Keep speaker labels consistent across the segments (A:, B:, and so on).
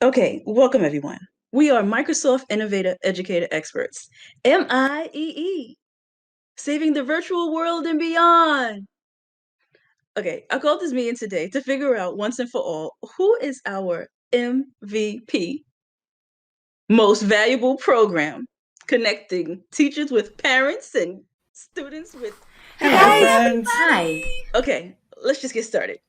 A: Okay, welcome everyone. We are Microsoft Innovator Educator Experts, MIEE, saving the virtual world and beyond. Okay, I called this meeting today to figure out once and for all who is our MVP, most valuable program, connecting teachers with parents and students with.
B: Hi, friends.
C: Hi.
A: Okay, let's just get started.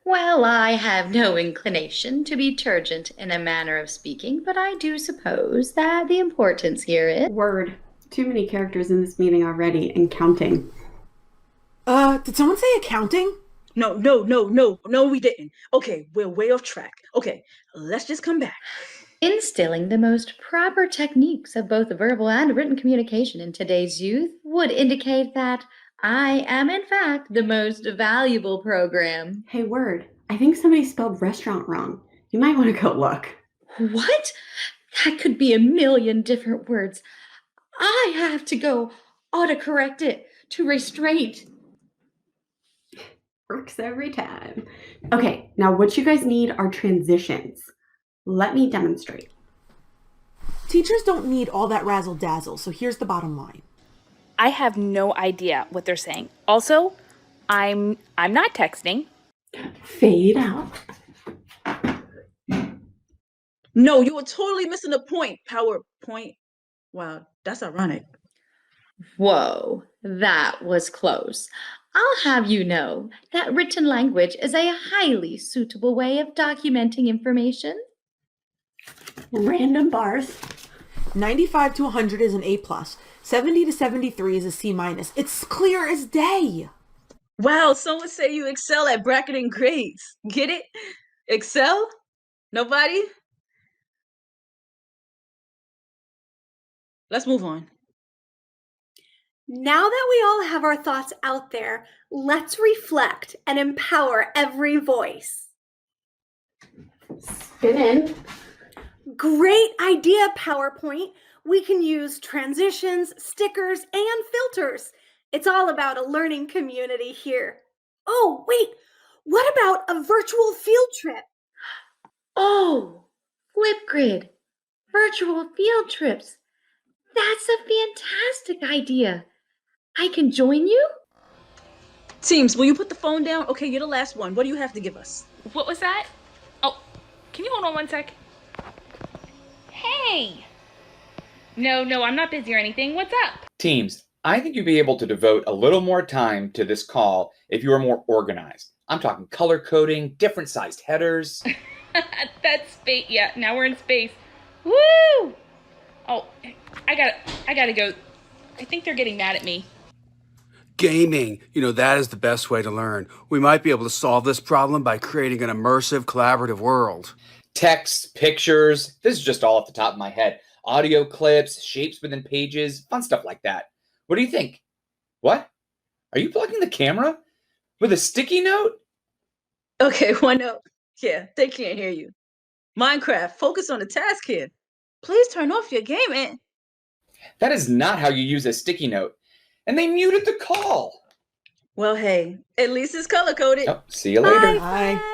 C: Well, I have no inclination to be turgent in a manner of speaking, but I do suppose that the importance here is...
D: Word. Too many characters in this meeting already, and counting.
B: Did someone say accounting?
A: No, we didn't. Okay, we're way off track. Okay, let's just come back.
C: Instilling the most proper techniques of both verbal and written communication in today's youth would indicate that I am, in fact, the most valuable program.
D: Hey, Word. I think somebody spelled restaurant wrong. You might want to go look.
C: What? That could be a million different words. I have to go autocorrect it to restraint.
D: Works every time. Okay, now what you guys need are transitions. Let me demonstrate.
B: Teachers don't need all that razzle-dazzle, so here's the bottom line.
E: I have no idea what they're saying. Also, I'm not texting.
D: Fade out.
A: No, you were totally missing the point. PowerPoint. Wow, that's ironic.
C: Whoa, that was close. I'll have you know that written language is a highly suitable way of documenting information.
D: Random bars.
B: 95 to 100 is an A+. 70 to 73 is a C-. It's clear as day.
A: Wow, someone say you excel at bracketing grades. Get it? Excel? Nobody? Let's move on.
F: Now that we all have our thoughts out there, let's reflect and empower every voice.
D: Spin in.
F: Great idea, PowerPoint. We can use transitions, stickers, and filters. It's all about a learning community here. Oh, wait, what about a virtual field trip?
C: Oh, Flipgrid, virtual field trips. That's a fantastic idea. I can join you?
A: Teams, will you put the phone down? Okay, you're the last one. What do you have to give us?
E: What was that? Oh, can you hold on one sec? Hey! No, I'm not busy or anything. What's up?
G: Teams, I think you'd be able to devote a little more time to this call if you were more organized. I'm talking color coding, different sized headers.
E: That's space. Yeah, now we're in space. Woo! Oh, I gotta go. I think they're getting mad at me.
H: Gaming, that is the best way to learn. We might be able to solve this problem by creating an immersive, collaborative world.
G: Text, pictures, this is just all off the top of my head. Audio clips, shapes within pages, fun stuff like that. What do you think? What? Are you plugging the camera? With a sticky note?
A: Okay, OneNote. Yeah, they can't hear you. Minecraft, focus on the task here. Please turn off your gaming.
G: That is not how you use a sticky note. And they muted the call.
A: Well, hey, at least it's color-coded.
G: Oh, see you later.
B: Bye.